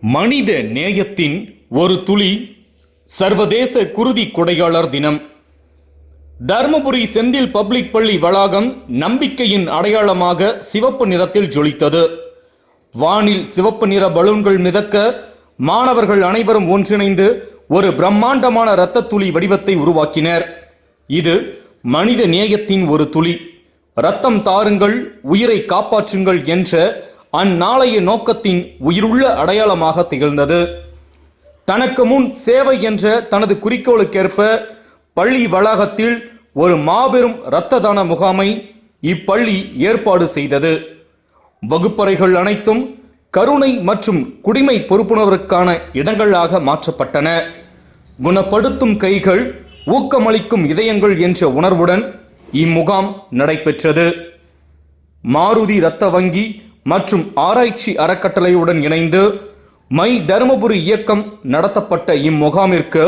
மனித நேயத்தின் ஒரு துளி. சர்வதேச குருதி கொடையாளர் தினம். தர்மபுரி செந்தில் பப்ளிக் பள்ளி வளாகம் நம்பிக்கையின் அடையாளமாக சிவப்பு நிறத்தில் ஜொலித்தது. வானில் சிவப்பு நிற பலூன்கள் மிதக்க மாணவர்கள் அனைவரும் ஒன்றிணைந்து ஒரு பிரம்மாண்டமான இரத்த துளி வடிவத்தை உருவாக்கினர். இது மனித நேயத்தின் ஒரு துளி. இரத்தம் தாருங்கள், உயிரை காப்பாற்றுங்கள் என்ற அந்நாளைய நோக்கத்தின் உயிருள்ள அடையாளமாக திகழ்ந்தது. தனக்கு முன் சேவை என்ற தனது குறிக்கோளுக்கேற்ப பள்ளி வளாகத்தில் ஒரு மாபெரும் இரத்த தான முகாமை இப்பள்ளி ஏற்பாடு செய்தது. வகுப்பறைகள் அனைத்தும் கருணை மற்றும் குடிமை பொறுப்புணர்வுக்கான இடங்களாக மாற்றப்பட்டன. குணப்படுத்தும் கைகள், ஊக்கமளிக்கும் இதயங்கள் என்ற உணர்வுடன் இம்முகாம் நடைபெற்றது. மாருதி இரத்த வங்கி மற்றும் ஆராய்ச்சி அறக்கட்டளையுடன் இணைந்து மை தர்மபுரி இயக்கம் நடத்தப்பட்ட இம்முகாமிற்கு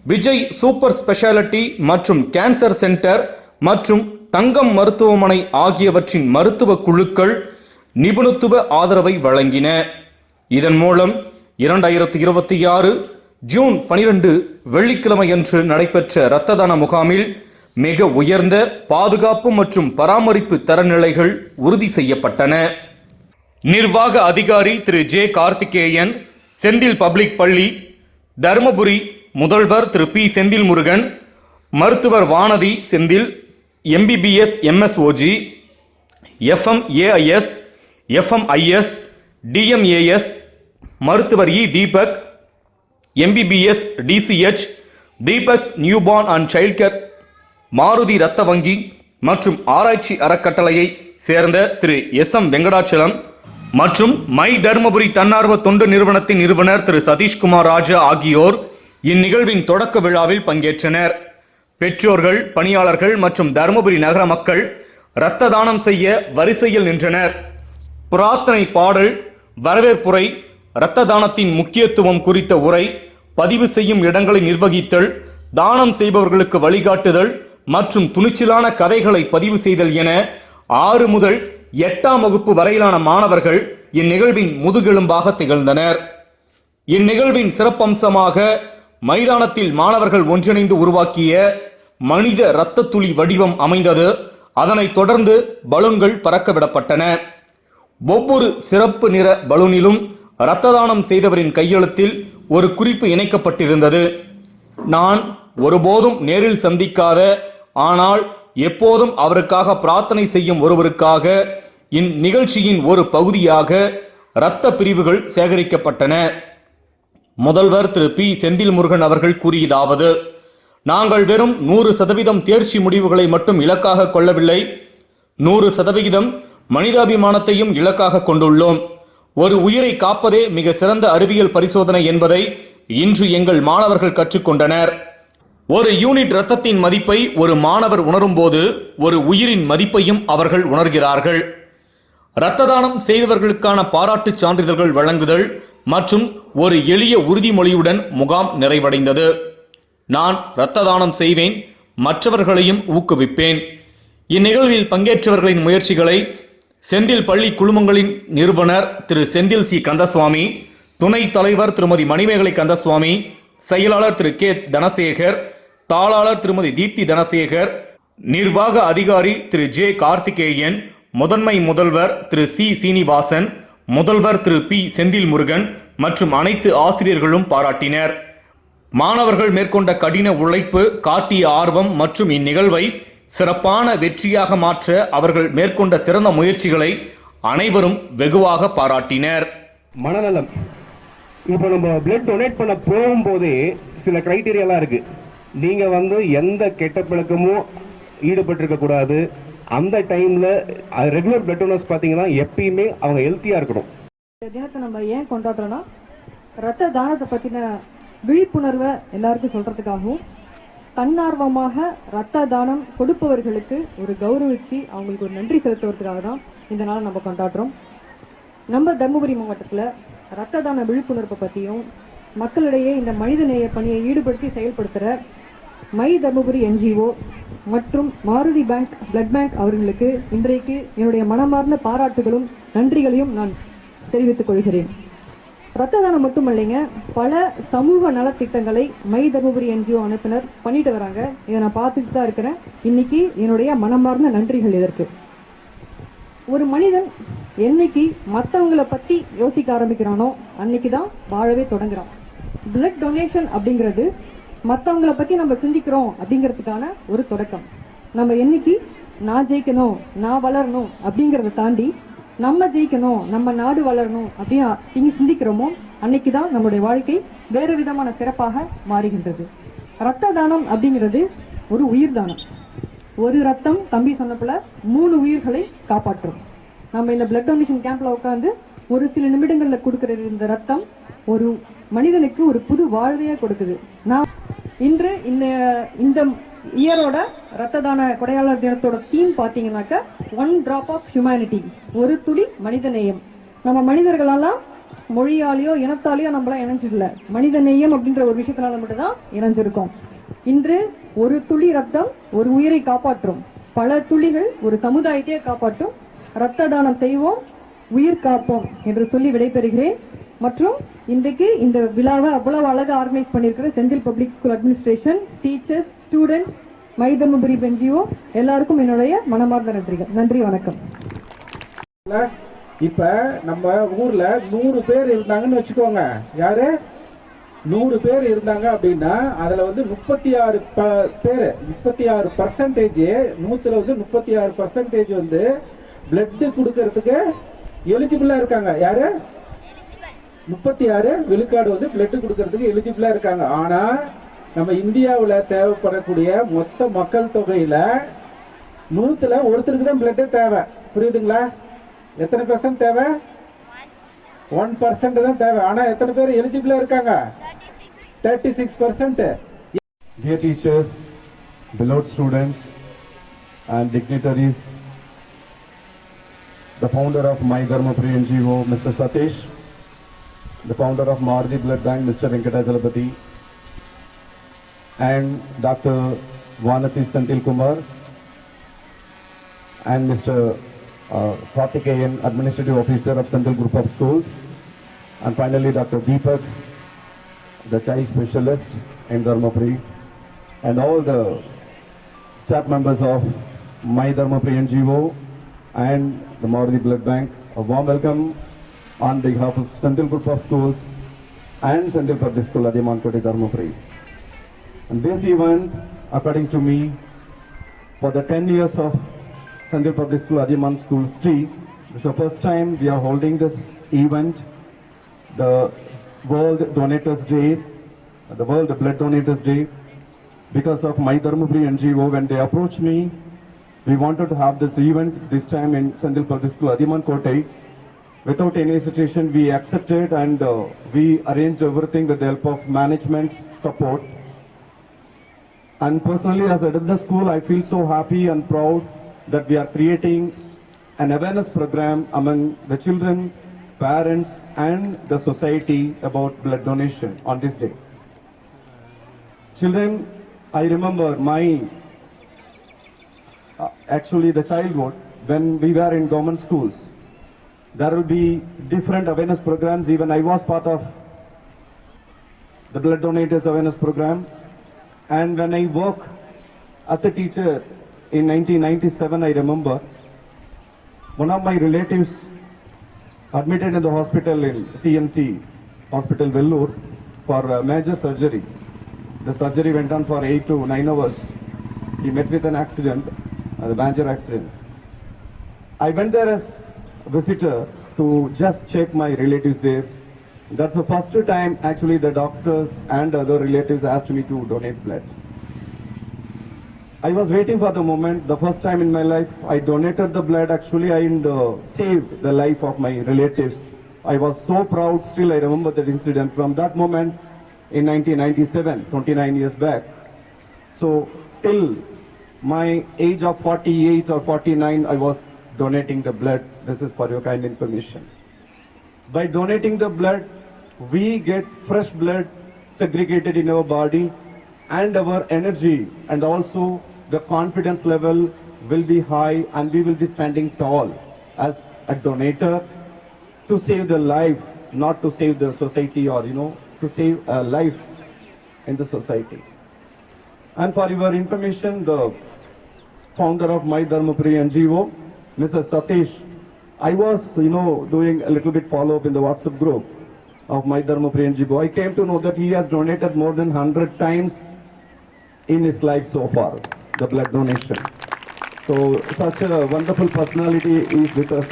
விஜய் சூப்பர் ஸ்பெஷாலிட்டி மற்றும் கேன்சர் சென்டர் மற்றும் தங்கம் மருத்துவமனை ஆகியவற்றின் மருத்துவ குழுக்கள் நிபுணத்துவ ஆதரவை வழங்கின. இதன் மூலம் 2026 ஜூன் 12 வெள்ளிக்கிழமையன்று நடைபெற்ற இரத்த தான முகாமில் மிக உயர்ந்த பாதுகாப்பு மற்றும் பராமரிப்பு தரநிலைகள் உறுதி செய்யப்பட்டன. நிர்வாக அதிகாரி திரு ஜே கார்த்திகேயன், செந்தில் பப்ளிக் பள்ளி தர்மபுரி முதல்வர் திரு பி செந்தில் முருகன், மருத்துவர் Vanathi Senthil, MBBS MSOG, FMAIS, FMIS, DMAS, மருத்துவர் E Deepak, MBBS DCH, Deepak's newborn and child care, Maruti இரத்த வங்கி மற்றும் ஆராய்ச்சி அறக்கட்டளையை சேர்ந்த திரு எஸ்.எம். வெங்கடாச்சலம் மற்றும் மை தர்மபுரி தன்னார்வ தொண்டு நிறுவனத்தின் நிறுவனர் திரு சதீஷ்குமார் ராஜா ஆகியோர் இந்நிகழ்வின் தொடக்க விழாவில் பங்கேற்றனர். பெற்றோர்கள், பணியாளர்கள் மற்றும் தர்மபுரி நகர மக்கள் இரத்த தானம் செய்ய வரிசையில் நின்றனர். பிரார்த்தனை பாடல், வரவேற்புரை, இரத்த தானத்தின் முக்கியத்துவம் குறித்த உரை, பதிவு செய்யும் இடங்களை நிர்வகித்தல், தானம் செய்பவர்களுக்கு வழிகாட்டுதல் மற்றும் துணிச்சலான கதைகளை பதிவு செய்தல் என 6 முதல் 8ஆம் வகுப்பு வரையிலான மாணவர்கள் இந்நிகழ்வின் முதுகெலும்பாக திகழ்ந்தனர். இந்நிகழ்வின் சிறப்பம்சமாக மைதானத்தில் மாணவர்கள் ஒன்றிணைந்து உருவாக்கிய மனித இரத்த துளி வடிவம் அமைந்தது. அதனைத் தொடர்ந்து பலூன்கள் பறக்க விடப்பட்டன. ஒவ்வொரு சிறப்பு நிற பலூனிலும் இரத்த தானம் செய்தவரின் கையெழுத்தில் ஒரு குறிப்பு இணைக்கப்பட்டிருந்தது. நான் ஒருபோதும் நேரில் சந்திக்காத, ஆனால் எப்போதும் அவருக்காக பிரார்த்தனை செய்யும் ஒருவருக்காக இந்நிகழ்ச்சியின் ஒரு பகுதியாக இரத்த பிரிவுகள் சேகரிக்கப்பட்டன. முதல்வர் திரு பி செந்தில் முருகன் அவர்கள் கூறியதாவது: நாங்கள் வெறும் 100% தேர்ச்சி முடிவுகளை மட்டும் இலக்காக கொள்ளவில்லை, 100% மனிதாபிமானத்தையும் இலக்காக கொண்டுள்ளோம். ஒரு உயிரை காப்பதே மிக சிறந்த அறிவியல் பரிசோதனை என்பதை இன்று எங்கள் மாணவர்கள் கற்றுக்கொண்டனர். ஒரு யூனிட் இரத்தத்தின் மதிப்பை ஒரு மாணவர் உணரும் போது ஒரு உயிரின் மதிப்பையும் அவர்கள் உணர்கிறார்கள். இரத்த தானம் செய்தவர்களுக்கான பாராட்டு சான்றிதழ்கள் வழங்குதல் மற்றும் ஒரு எளிய உறுதிமொழியுடன் முகாம் நிறைவடைந்தது. நான் இரத்த தானம் செய்வேன், மற்றவர்களையும் ஊக்குவிப்பேன். இந்நிகழ்வில் பங்கேற்றவர்களின் முயற்சிகளை செந்தில் பள்ளி குழுமங்களின் நிறுவனர் திரு செந்தில் சி கந்தசுவாமி, துணைத் தலைவர் திருமதி மணிமேகலை கந்தசுவாமி, செயலாளர் திரு கே தனசேகர், தாளாளர் திருமதி தீப்தி தனசேகர், நிர்வாக அதிகாரி திரு ஜே கார்த்திகேயன், முதன்மை முதல்வர் திரு சி சீனிவாசன், முதல்வர் திரு பி செந்தில் முருகன் மற்றும் அனைத்து ஆசிரியர்களும் பாராட்டினர். மாணவர்கள் மேற்கொண்ட கடின உழைப்பு, காட்டிய ஆர்வம் மற்றும் இந்நிகழ்வை சிறப்பான வெற்றியாக மாற்ற அவர்கள் மேற்கொண்ட சிறந்த முயற்சிகளை அனைவரும் வெகுவாக பாராட்டினர். மனநலம், இப்போ நம்ம பிளட் டொனேட் பண்ண போகும்போதே சில கிரைட்டீரியாலாம் இருக்கு. நீங்க எந்த கெட்ட பழக்கமும் ஈடுபட்டிருக்க கூடாது. அந்த டைம்ல ரெகுலர் பிளட் டோனர்ஸ் பாத்தீங்கன்னா எப்பயுமே அவங்க ஹெல்த்தியா இருக்கணும். இந்த தினத்தை நம்ம ஏன் கொண்டாடுறோம்னா, ரத்த தானத்தை பத்தின விழிப்புணர்வை எல்லாருக்கும் சொல்றதுக்காகவும், தன்னார்வமாக ரத்த தானம் கொடுப்பவர்களுக்கு ஒரு கௌரவிச்சு அவங்களுக்கு ஒரு நன்றி செலுத்துவதற்காக தான் இந்த நாளை நம்ம கொண்டாடுறோம். நம்ம தர்மபுரி மாவட்டத்தில் ரத்த தான விழிப்புணர்வை பற்றியும் மக்களிடையே இந்த மனிதநேய பணியை ஈடுபடுத்தி செயல்படுத்துகிற மை தர்மபுரி என்ஜிஓ மற்றும் மாருதி பிளட் பேங்க் அவர்களுக்கு இன்றைக்கு என்னுடைய மனமார்ந்த பாராட்டுகளும் நன்றிகளையும் நான் தெரிவித்துக் கொள்கிறேன். ரத்த தானம் மட்டும் இல்லைங்க, பல சமூக நலத்திட்டங்களை மை தர்மபுரி என்ஜிஓ அமைப்பினர் பண்ணிட்டு வராங்க. இதை நான் பார்த்துட்டு தான் இருக்கிறேன். இன்னைக்கு என்னுடைய மனமார்ந்த நன்றிகள் இதற்கு. ஒரு மனிதன் என்னைக்கு மற்றவங்களை பத்தி யோசிக்க ஆரம்பிக்கிறானோ அன்னைக்கு தான் வாழவே தொடங்குறான். பிளட் டொனேஷன் அப்படிங்கிறது மற்றவங்களை பத்தி நம்ம சிந்திக்கிறோம் அப்படிங்கிறதுக்கான ஒரு தொடக்கம். நம்ம என்னைக்கு நான் ஜெயிக்கணும், நான் வளரணும் அப்படிங்கிறத தாண்டி நம்ம ஜெயிக்கணும், நம்ம நாடு வளரணும் அப்படின்னு இங்க சிந்திக்கிறோமோ அன்னைக்கு தான் நம்மளுடைய வாழ்க்கை வேறு விதமான சிறப்பாக மாறுகின்றது. ரத்த தானம் அப்படிங்கிறது ஒரு உயிர் தானம். ஒரு ரத்தம் தம்பி சொன்னப்பல 3 உயிர்களை காப்பாற்றும். நம்ம இந்த பிளட் டொனேஷன் கேம்ப்ல உட்காந்து ஒரு சில நிமிடங்கள்ல கொடுக்கிற இந்த ரத்தம் ஒரு மனிதனுக்கு ஒரு புது வாழ்வையே கொடுக்குது. நான் இன்று இந்த இயரோட ரத்த தான கொடையாளர் தினத்தோட தீம் பாத்தீங்கன்னாக்க 1 drop of humanity, ஒரு துளி மனிதநேயம். நம்ம மனிதர்களெல்லாம் மொழியாலேயோ இனத்தாலேயோ நம்மளாம் இணைஞ்சிடல, மனிதநேயம் அப்படின்ற ஒரு விஷயத்தினால மட்டும்தான் இணைஞ்சிருக்கோம். இன்று ஒரு துளி ரத்தம் ஒரு உயிரை காப்பாற்றும், பல துளிகள் ஒரு சமுதாயத்தையே காப்பாற்றும். ரத்த தானம் செய்வோம், உயிர் காப்போம் என்று சொல்லி விடைபெறுகிறேன். மற்றும் இன்றைக்கு இந்த விழாவை அவ்வளவு அழகாக ஆர்கனைஸ் பண்ணியிருக்கிற Senthil public school administration, teachers, students, my Dharmapuri NGO எல்லாருக்கும் என்னுடைய மனமார்ந்த நன்றிகள். நன்றி, வணக்கம். இப்ப நம்ம ஊர்ல 100 பேர் இருந்தாங்கன்னு வச்சுக்கோங்க. யாரு 100 பேர் இருந்தாங்க அப்படின்னா அதுல வந்து 36 பேர் 36% 100ல வந்து 36% வந்து பிளட் கொடுக்கறதுக்கு எலிஜிபிளா இருக்காங்க. யாரு 36 விழுக்காடு வந்து பிளட் கொடுக்கறதுக்கு எலிஜிபிளா இருக்காங்க. ஆனா நம்ம இந்தியாவுல தேவைப்படக்கூடிய மொத்த மக்கள் தொகையில 100ல ஒருத்தருக்கு தான் பிளட் தேவை. புரியுதுங்களா? எத்தனை % தேவை? 1% தான் தேவை. ஆனா எத்தனை பேர் எலிஜிபிளா இருக்காங்க? 36%. Dear teachers, beloved students and dignitaries, the founder of My Dharmapuri NGO, Mr. Satish, the founder of Maruti Blood Bank, Mr. Venkatachalapati, and Dr. Vanati Senthil Kumar, and Mr. Karthikeyan, Administrative Officer of Central Group of Schools, and finally Dr. Deepak, the child specialist in Dharmapuri, and all the staff members of My Dharmapuri NGO and the Maruti Blood Bank. A warm welcome on behalf of Central Group of Schools and Central Public School Adiyamankote Dharmapuri. And this event, according to me, for the 10 years of Central Public School Adiyaman School Street, this is the first time we are holding this event, the World Donators Day, the World Blood Donators Day. Because of My Dharmapuri NGO, when they approached me, we wanted to have this event this time in Central Public School Adiyamankote. Without any hesitation, we accepted and we arranged everything with the help of management support. And personally, as I did the school, I feel so happy and proud that we are creating an awareness program among the children, parents, and the society about blood donation on this day. Children, I remember my actually the childhood when we were in government schools. There will be different awareness programs. Even I was part of the blood donators awareness program. And when I work as a teacher in 1997, I remember one of my relatives admitted in the hospital in CMC Hospital Vellore for major surgery. The surgery went on for 8 to 9 hours. He met with an accident, a major accident. I went there as a visitor to just check my relatives there. That's the first time actually the doctors and other relatives asked me to donate blood. I was waiting for the moment. The first time in my life I donated the blood. Actually I saved the life of my relatives. I was so proud. Still I remember that incident from that moment in 1997, 29 years back. So till my age of 48 or 49, I was donating the blood. This is for your kind information. By donating the blood, we get fresh blood segregated in our body, and our energy and also the confidence level will be high, and we will be standing tall as a donator to save the life not to save the society or, to save a life in the society. And for your information, the founder of My Dharmapuri NGO, Mr. Satish, I was, doing a little bit follow-up in the WhatsApp group of My Dharmapuri NGO. I came to know that he has donated more than 100 times in his life so far, the blood donation. So such a wonderful personality is with us,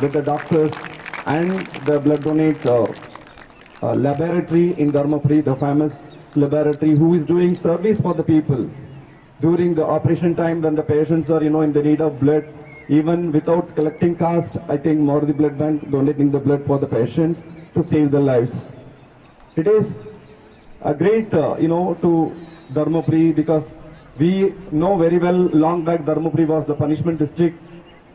with the doctors and the blood donate laboratory in Dharmapuri, the famous laboratory who is doing service for the people during the operation time when the patients are, in the need of blood. Even without collecting cost, I think Maruti Blood Bank donating the blood for the patient to save their lives. It is a great, to Dharmapuri, because we know very well long back Dharmapuri was the punishment district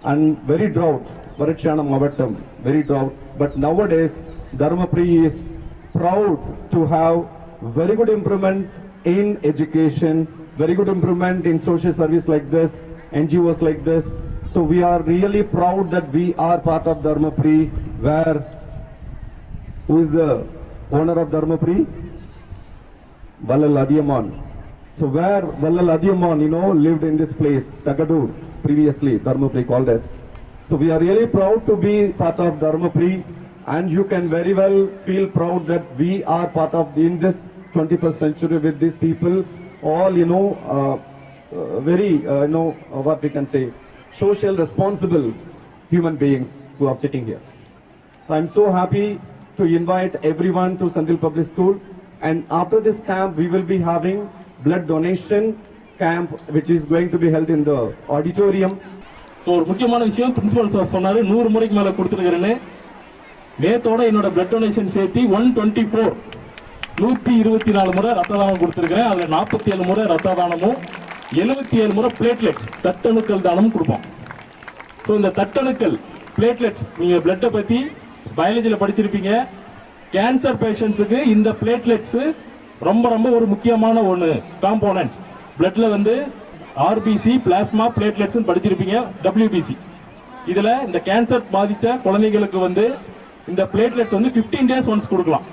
and very drought, Varachana Mavatam, very drought. But nowadays, Dharmapuri is proud to have very good improvement in education, very good improvement in social service like this, NGOs like this. So we are really proud that we are part of Dharmapuri, where, who is the owner of Dharmapuri? Vallal Adiyaman. So where Vallal Adiyaman, lived in this place, Tagadur, previously Dharmapuri called us. So we are really proud to be part of Dharmapuri, and you can very well feel proud that we are part of in this 21st century with these people, all, very, what we can say, social responsible human beings who are sitting here. I'm so happy to invite everyone to Sandil Public School, and after this camp we will be having blood donation camp which is going to be held in the auditorium. So ஒரு முக்கியமான விஷயம் principal sir சொன்னாரு 100 முறைக்கு மேலே கொடுத்துருக்கிறேன்னு. நேத்தோட என்னோட blood donation சேர்த்து 124 முறை ரத்த தானம் கொடுத்துருக்கிறேன். அதில் 47 முறை ரத்த தானமும் 77 முறை பிளேட்லெட்ஸ் தட்டணுக்கள் தானமும் கொடுப்போம். ஸோ இந்த தட்டணுக்கள் பிளேட்லெட்ஸ் நீங்கள் பிளட்டை பற்றி பயாலஜியில் படிச்சிருப்பீங்க. கேன்சர் பேஷண்ட்ஸுக்கு இந்த பிளேட்லெட்ஸு ரொம்ப ரொம்ப ஒரு முக்கியமான ஒன்று காம்போனன்ட்ஸ். பிளட்ல வந்து ஆர்பிசி, பிளாஸ்மா, பிளேட்லெட்ஸ் படிச்சிருப்பீங்க, WBC. இதில் இந்த கேன்சர் பாதித்த குழந்தைகளுக்கு வந்து இந்த பிளேட்லெட்ஸ் வந்து 15 days ஒன்ஸ் கொடுக்கலாம்.